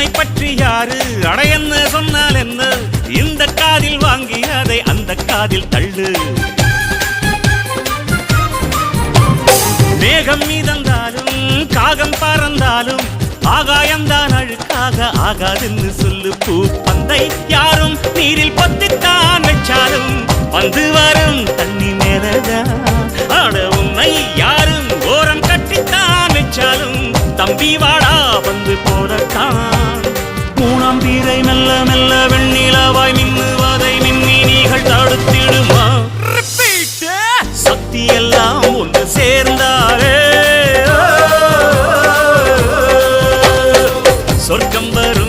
உன்னை பற்றி யாரு அடையன்னு சொன்னால் என்ன இந்த காதில் வாங்கி அதை அந்த காதில் தள்ளு மேகம் மீதந்தாலும் காகம் பறந்தாலும் ஆகாயம்தான் அழுக்காக ஆகாதுன்னு சொல்லு பூ பந்தை யாரும் நீரில் பொத்தித்தான் வச்சாலும் வந்து வரும் தண்ணி மேலதான் ஆட உன்னை யாரும் ஓரம் கட்டித்தான் வச்சாலும் தம்பி வாடா வந்து போடத்தான் மூணாம் பீரை மெல்ல மெல்ல வெண்ணிலவாய் மின்னுவதை மின்மினிகள் தடுத்திடுமா சக்தி எல்லாம் ஒன்று சேர்ந்தாரே சொர்க்கம் வரும்